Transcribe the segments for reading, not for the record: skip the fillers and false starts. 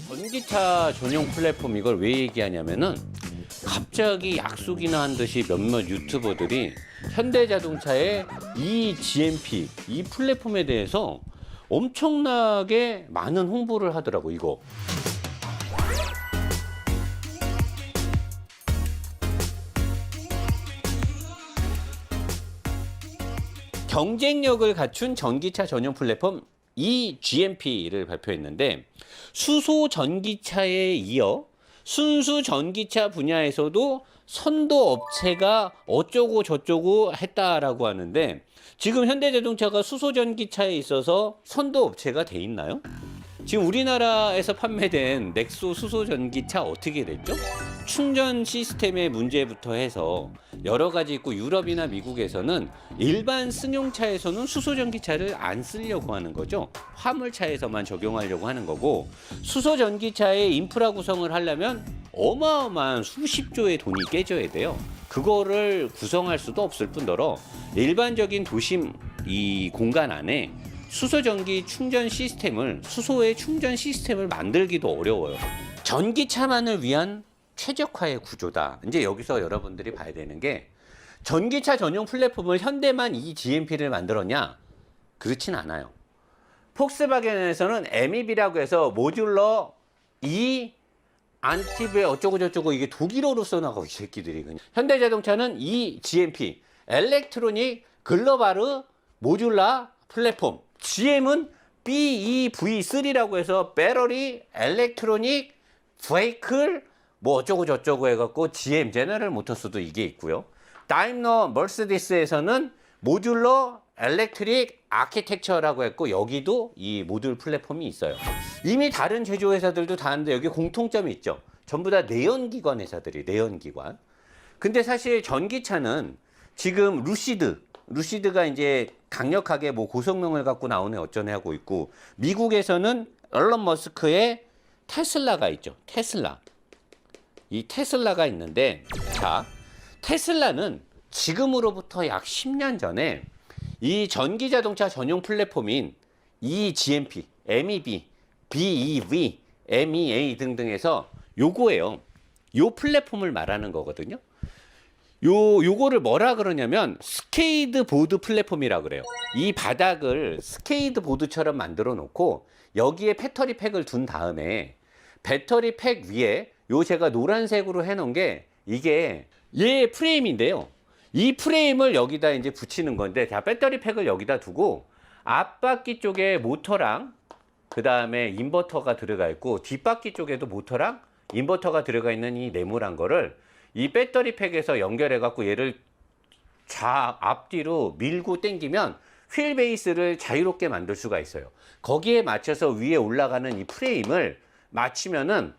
전기차 전용 플랫폼 이걸 왜 얘기하냐면은 갑자기 약속이나 한 듯이 몇몇 유튜버들이 현대자동차의 이 GMP, 이 플랫폼에 대해서 엄청나게 많은 홍보를 하더라고, 이거. 경쟁력을 갖춘 전기차 전용 플랫폼 이 GMP를 발표했는데, 수소 전기차에 이어 순수 전기차 분야에서도 선도 업체가 어쩌고 저쩌고 했다라고 하는데, 지금 현대자동차가 수소 전기차에 있어서 선도 업체가 돼 있나요? 지금 우리나라에서 판매된 넥소 수소 전기차 어떻게 됐죠? 충전 시스템의 문제부터 해서 여러 가지 있고, 유럽이나 미국에서는 일반 승용차에서는 수소 전기차를 안 쓰려고 하는 거죠. 화물차에서만 적용하려고 하는 거고, 수소 전기차의 인프라 구성을 하려면 어마어마한 수십조의 돈이 깨져야 돼요. 그거를 구성할 수도 없을 뿐더러 일반적인 도심 이 공간 안에 수소전기 충전 시스템을, 수소의 충전 시스템을 만들기도 어려워요. 전기차만을 위한 최적화의 구조다. 이제 여기서 여러분들이 봐야 되는 게, 전기차 전용 플랫폼을 현대만 이 GMP를 만들었냐? 그렇진 않아요. 폭스바겐에서는 MEB라고 해서 모듈러 이 안티브에 어쩌고 저쩌고, 이게 독일어로 써나가고 이 새끼들이 그냥. 현대자동차는 이 GMP, 엘렉트로닉 글로바르 모듈라 플랫폼. GM은 BEV3라고 해서 배터리 엘렉트로닉 베이클 뭐 어쩌고 저쩌고 해갖고 GM 제너럴 모터스도 이게 있고요. 다임러 머세디스에서는 모듈러 엘렉트릭 아키텍처라고 했고, 여기도 이 모듈 플랫폼이 있어요. 이미 다른 제조회사들도 다 하는데 여기 공통점이 있죠. 전부 다 내연기관 회사들이, 내연기관. 근데 사실 전기차는 지금 루시드가 이제 강력하게 뭐 고성능을 갖고 나오네 어쩌네 하고 있고, 미국에서는 일론 머스크의 테슬라가 있죠. 이 테슬라가 있는데, 자, 테슬라는 지금으로부터 약 10년 전에 이 전기자동차 전용 플랫폼인 이 GMP, MEB, BEV, MEA 등등에서 요거예요. 요 플랫폼을 말하는 거거든요. 요거를 뭐라 그러냐면 스케이트 보드 플랫폼이라 그래요. 이 바닥을 스케이트 보드처럼 만들어 놓고 여기에 배터리 팩을 둔 다음에, 배터리 팩 위에 요 제가 노란색으로 해놓은 게 이게 얘 프레임인데요. 이 프레임을 여기다 이제 붙이는 건데, 자, 배터리 팩을 여기다 두고 앞바퀴 쪽에 모터랑 그 다음에 인버터가 들어가 있고, 뒷바퀴 쪽에도 모터랑 인버터가 들어가 있는 이 네모난 거를 이 배터리 팩에서 연결해 갖고 얘를 앞뒤로 밀고 당기면 휠 베이스를 자유롭게 만들 수가 있어요. 거기에 맞춰서 위에 올라가는 이 프레임을 맞추면은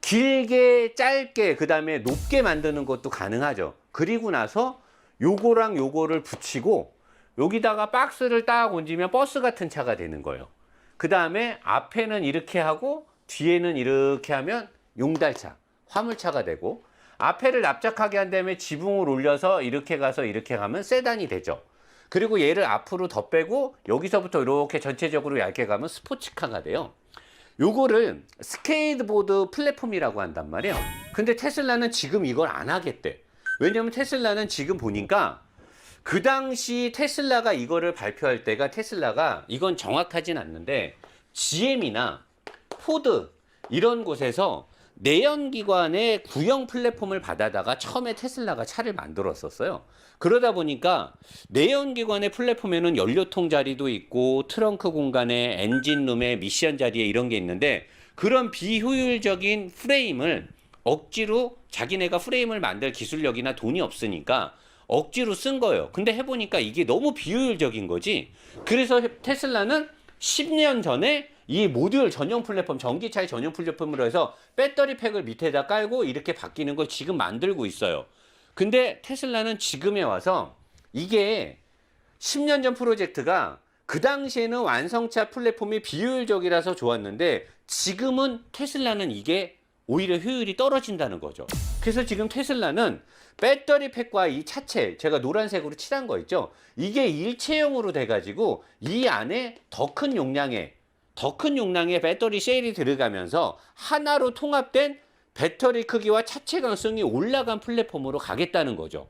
길게 짧게 그 다음에 높게 만드는 것도 가능하죠. 그리고 나서 요거랑 요거를 붙이고 여기다가 박스를 딱 얹으면 버스 같은 차가 되는 거예요. 그 다음에 앞에는 이렇게 하고 뒤에는 이렇게 하면 용달차, 화물차가 되고, 앞에를 납작하게 한 다음에 지붕을 올려서 이렇게 가서 이렇게 가면 세단이 되죠. 그리고 얘를 앞으로 더 빼고 여기서부터 이렇게 전체적으로 얇게 가면 스포츠카가 돼요. 요거를 스케이트보드 플랫폼이라고 한단 말이에요. 근데 테슬라는 지금 이걸 안 하겠대. 왜냐면 테슬라는 지금 보니까, 그 당시 테슬라가 이거를 발표할 때가, 테슬라가 이건 정확하진 않는데 GM이나 포드 이런 곳에서 내연기관의 구형 플랫폼을 받아다가 처음에 테슬라가 차를 만들었었어요. 그러다 보니까 내연기관의 플랫폼에는 연료통 자리도 있고 트렁크 공간에 엔진룸에 미션 자리에 이런 게 있는데, 그런 비효율적인 프레임을 억지로, 자기네가 프레임을 만들 기술력이나 돈이 없으니까 억지로 쓴 거예요. 근데 해보니까 이게 너무 비효율적인 거지. 그래서 테슬라는 10년 전에 이 모듈 전용 플랫폼, 전기차의 전용 플랫폼으로 해서 배터리 팩을 밑에다 깔고 이렇게 바뀌는 걸 지금 만들고 있어요. 근데 테슬라는 지금에 와서, 이게 10년 전 프로젝트가 그 당시에는 완성차 플랫폼이 비효율적이라서 좋았는데, 지금은 테슬라는 이게 오히려 효율이 떨어진다는 거죠. 그래서 지금 테슬라는 배터리 팩과 이 차체, 제가 노란색으로 칠한 거 있죠? 이게 일체형으로 돼가지고 이 안에 더 큰 용량의 더 큰 용량의 배터리 셀이 들어가면서 하나로 통합된 배터리 크기와 차체 강성이 올라간 플랫폼으로 가겠다는 거죠.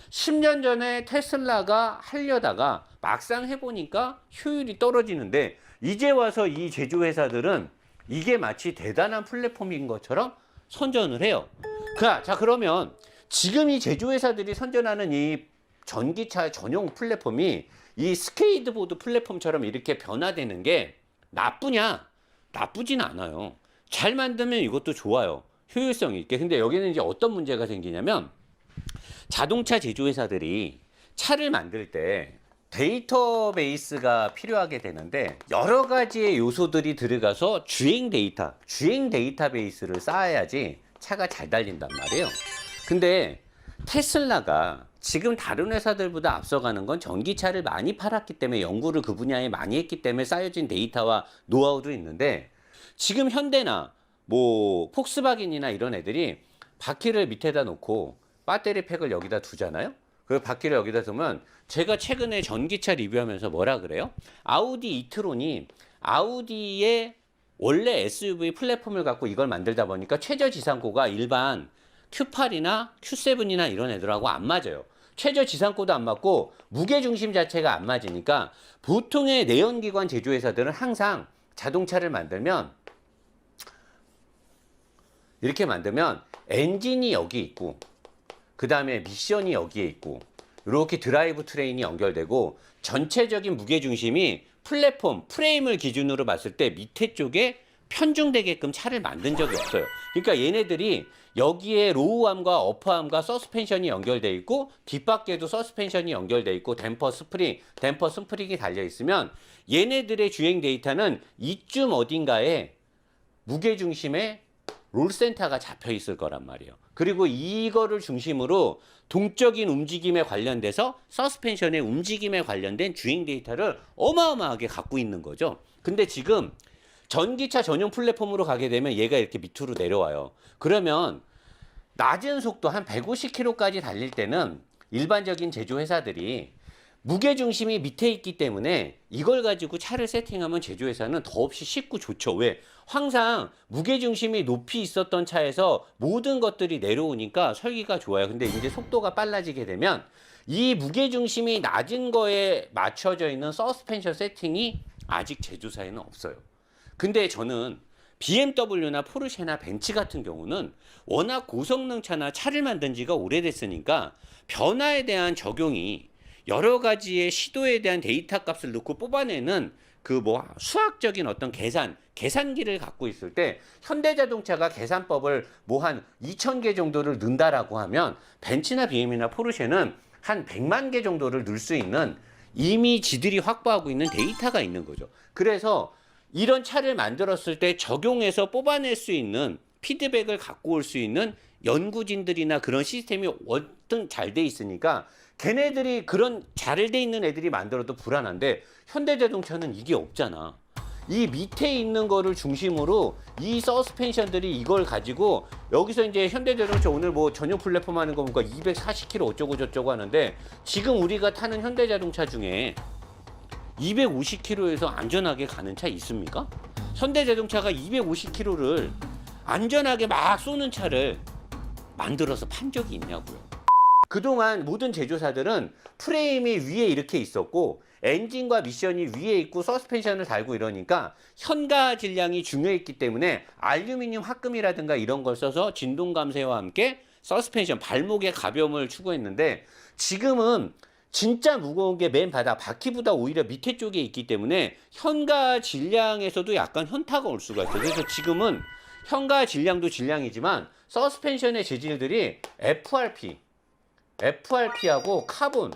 10년 전에 테슬라가 하려다가 막상 해보니까 효율이 떨어지는데 이제 와서 이 제조회사들은 이게 마치 대단한 플랫폼인 것처럼 선전을 해요. 자, 그러면 지금 이 제조회사들이 선전하는 이 전기차 전용 플랫폼이 이 스케이트보드 플랫폼처럼 이렇게 변화되는 게 나쁘냐? 나쁘진 않아요. 잘 만들면 이것도 좋아요. 효율성 있게. 근데 여기는 이제 어떤 문제가 생기냐면 자동차 제조회사들이 차를 만들 때 데이터베이스가 필요하게 되는데 여러 가지의 요소들이 들어가서 주행 데이터베이스를 쌓아야지 차가 잘 달린단 말이에요. 근데 테슬라가 지금 다른 회사들보다 앞서가는 건 전기차를 많이 팔았기 때문에 연구를 그 분야에 많이 했기 때문에 쌓여진 데이터와 노하우도 있는데 지금 현대나 뭐 폭스바겐이나 이런 애들이 바퀴를 밑에다 놓고 배터리 팩을 여기다 두잖아요. 그 바퀴를 여기다 두면 제가 최근에 전기차 리뷰하면서 뭐라 그래요? 아우디 이트론이 아우디의 원래 SUV 플랫폼을 갖고 이걸 만들다 보니까 최저지상고가 일반 Q8이나 Q7이나 이런 애들하고 안 맞아요. 최저지상고도 안 맞고 무게중심 자체가 안 맞으니까 보통의 내연기관 제조회사들은 항상 자동차를 만들면 이렇게 만들면 엔진이 여기 있고 그 다음에 미션이 여기에 있고 이렇게 드라이브 트레인이 연결되고 전체적인 무게중심이 플랫폼, 프레임을 기준으로 봤을 때 밑에 쪽에 편중되게끔 차를 만든 적이 없어요. 그러니까 얘네들이 여기에 로우암과 어퍼암과 서스펜션이 연결돼 있고 뒷바퀴에도 서스펜션이 연결돼 있고 댐퍼 스프링이 달려 있으면 얘네들의 주행 데이터는 이쯤 어딘가에 무게중심에 롤센터가 잡혀 있을 거란 말이에요. 그리고 이거를 중심으로 동적인 움직임에 관련돼서 서스펜션의 움직임에 관련된 주행 데이터를 어마어마하게 갖고 있는 거죠. 근데 지금 전기차 전용 플랫폼으로 가게 되면 얘가 이렇게 밑으로 내려와요. 그러면 낮은 속도 한 150km까지 달릴 때는 일반적인 제조회사들이 무게중심이 밑에 있기 때문에 이걸 가지고 차를 세팅하면 제조회사는 더없이 쉽고 좋죠. 왜? 항상 무게중심이 높이 있었던 차에서 모든 것들이 내려오니까 설계가 좋아요. 근데 이제 속도가 빨라지게 되면 이 무게중심이 낮은 거에 맞춰져 있는 서스펜션 세팅이 아직 제조사에는 없어요. 근데 저는 BMW나 포르쉐나 벤츠 같은 경우는 워낙 고성능 차나 차를 만든 지가 오래됐으니까 변화에 대한 적용이 여러 가지의 시도에 대한 데이터 값을 넣고 뽑아내는 그 뭐 수학적인 어떤 계산기를 갖고 있을 때 현대자동차가 계산법을 뭐 한 2,000개 정도를 넣는다라고 하면 벤츠나 BM이나 포르쉐는 한 100만 개 정도를 넣을 수 있는 이미 지들이 확보하고 있는 데이터가 있는 거죠. 그래서 이런 차를 만들었을 때 적용해서 뽑아낼 수 있는 피드백을 갖고 올 수 있는 연구진들이나 그런 시스템이 월등 잘 돼 있으니까 걔네들이 그런 잘 돼 있는 애들이 만들어도 불안한데 현대자동차는 이게 없잖아. 이 밑에 있는 거를 중심으로 이 서스펜션들이 이걸 가지고 여기서 이제 현대자동차 오늘 뭐 전용 플랫폼 하는 거 보니까 240km 어쩌고 저쩌고 하는데 지금 우리가 타는 현대자동차 중에 250km에서 안전하게 가는 차 있습니까? 현대자동차가 250km를 안전하게 막 쏘는 차를 만들어서 판 적이 있냐고요. 그동안 모든 제조사들은 프레임이 위에 이렇게 있었고 엔진과 미션이 위에 있고 서스펜션을 달고 이러니까 현가 질량이 중요했기 때문에 알루미늄 합금이라든가 이런 걸 써서 진동 감쇄와 함께 서스펜션 발목의 가벼움을 추구했는데 지금은 진짜 무거운 게 맨 바닥 바퀴보다 오히려 밑에 쪽에 있기 때문에 현가 질량에서도 약간 현타가 올 수가 있어요. 그래서 지금은 현가 질량도 질량이지만 서스펜션의 재질들이 FRP하고 카본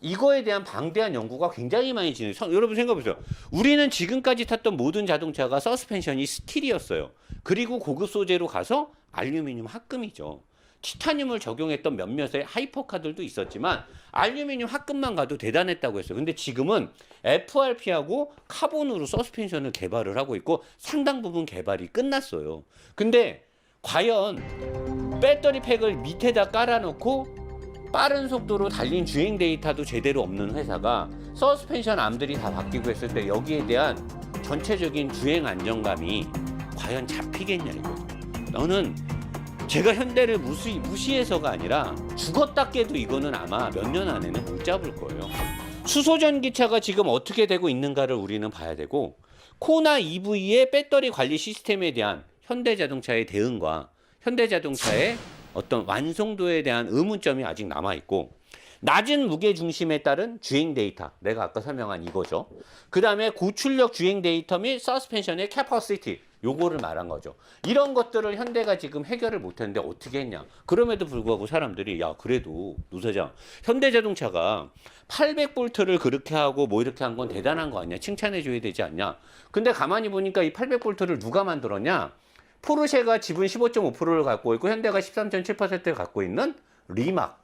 이거에 대한 방대한 연구가 굉장히 많이 진행돼요. 여러분 생각해보세요. 우리는 지금까지 탔던 모든 자동차가 서스펜션이 스틸이었어요. 그리고 고급 소재로 가서 알루미늄 합금이죠. 티타늄을 적용했던 몇몇의 하이퍼카들도 있었지만 알루미늄 합금만 가도 대단했다고 했어요. 근데 지금은 FRP하고 카본으로 서스펜션을 개발을 하고 있고 상당 부분 개발이 끝났어요. 근데 과연 배터리 팩을 밑에다 깔아놓고 빠른 속도로 달린 주행 데이터도 제대로 없는 회사가 서스펜션 암들이 다 바뀌고 했을 때 여기에 대한 전체적인 주행 안정감이 과연 잡히겠냐 이거. 너는 제가 현대를 무시해서가 아니라 죽었다 깨도 이거는 아마 몇 년 안에는 못 잡을 거예요. 수소 전기차가 지금 어떻게 되고 있는가를 우리는 봐야 되고, 코나 EV의 배터리 관리 시스템에 대한 현대자동차의 대응과 현대자동차의 어떤 완성도에 대한 의문점이 아직 남아있고, 낮은 무게 중심에 따른 주행 데이터, 내가 아까 설명한 이거죠. 그 다음에 고출력 주행 데이터 및 서스펜션의 캐퍼시티, 요거를 말한 거죠. 이런 것들을 현대가 지금 해결을 못했는데 어떻게 했냐. 그럼에도 불구하고 사람들이 야 그래도 노 사장 현대자동차가 800V를 그렇게 하고 뭐 이렇게 한 건 대단한 거 아니야. 칭찬해 줘야 되지 않냐. 근데 가만히 보니까 이 800V를 누가 만들었냐. 포르쉐가 지분 15.5%를 갖고 있고 현대가 13.7%를 갖고 있는 리막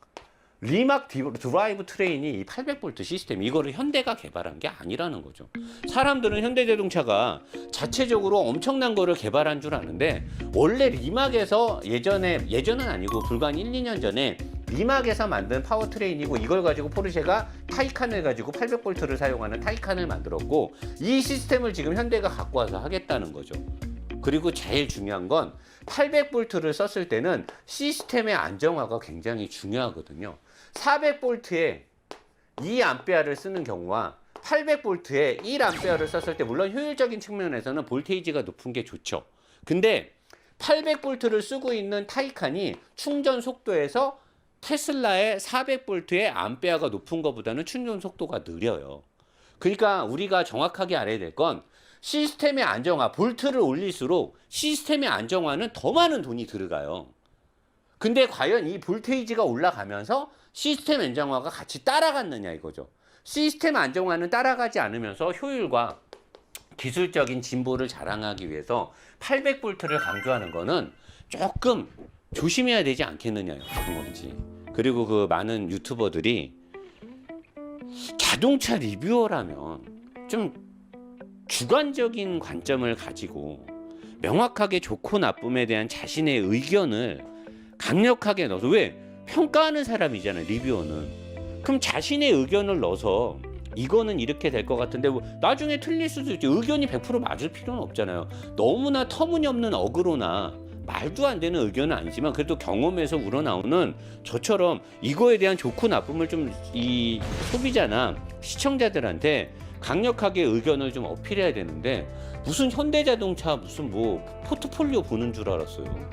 드라이브 트레인이 이 800V 시스템, 이거를 현대가 개발한 게 아니라는 거죠. 사람들은 현대자동차가 자체적으로 엄청난 거를 개발한 줄 아는데, 원래 리막에서 예전은 아니고 불과 한 1, 2년 전에 리막에서 만든 파워트레인이고, 이걸 가지고 포르쉐가 타이칸을 가지고 800V를 사용하는 타이칸을 만들었고, 이 시스템을 지금 현대가 갖고 와서 하겠다는 거죠. 그리고 제일 중요한 건 800V를 썼을 때는 시스템의 안정화가 굉장히 중요하거든요. 400V에 2A를 쓰는 경우와 800V에 1A를 썼을 때 물론 효율적인 측면에서는 볼테이지가 높은 게 좋죠. 근데 800V를 쓰고 있는 타이칸이 충전 속도에서 테슬라의 400V의 암페어가 높은 것보다는 충전 속도가 느려요. 그러니까 우리가 정확하게 알아야 될 건 시스템의 안정화, 볼트를 올릴수록 시스템의 안정화는 더 많은 돈이 들어가요. 근데 과연 이 볼테이지가 올라가면서 시스템 안정화가 같이 따라갔느냐 이거죠. 시스템 안정화는 따라가지 않으면서 효율과 기술적인 진보를 자랑하기 위해서 800V를 강조하는 거는 조금 조심해야 되지 않겠느냐요. 그런 건지. 그리고 그 많은 유튜버들이 자동차 리뷰어라면 좀 주관적인 관점을 가지고 명확하게 좋고 나쁨에 대한 자신의 의견을 강력하게 넣어서, 왜? 평가하는 사람이잖아요, 리뷰어는. 그럼 자신의 의견을 넣어서 이거는 이렇게 될 것 같은데 뭐 나중에 틀릴 수도 있지. 의견이 100% 맞을 필요는 없잖아요. 너무나 터무니없는 어그로나 말도 안 되는 의견은 아니지만 그래도 경험에서 우러나오는 저처럼 이거에 대한 좋고 나쁨을 좀 이 소비자나 시청자들한테 강력하게 의견을 좀 어필해야 되는데, 무슨 현대자동차 무슨 뭐 포트폴리오 보는 줄 알았어요.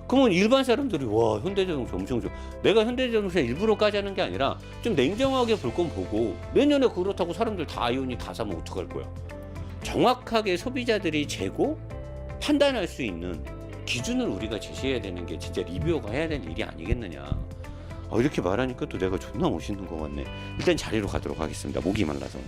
그러면 일반 사람들이 와 현대자동차 엄청 좋아. 내가 현대자동차 일부러 까자는 게 아니라 좀 냉정하게 볼 건 보고, 내년에 그렇다고 사람들 다 아이오닉 다 사면 어떡할 거야. 정확하게 소비자들이 재고 판단할 수 있는 기준을 우리가 제시해야 되는 게 진짜 리뷰어가 해야 될 일이 아니겠느냐. 이렇게 말하니까 또 내가 존나 멋있는 것 같네. 일단 자리로 가도록 하겠습니다. 목이 말라서.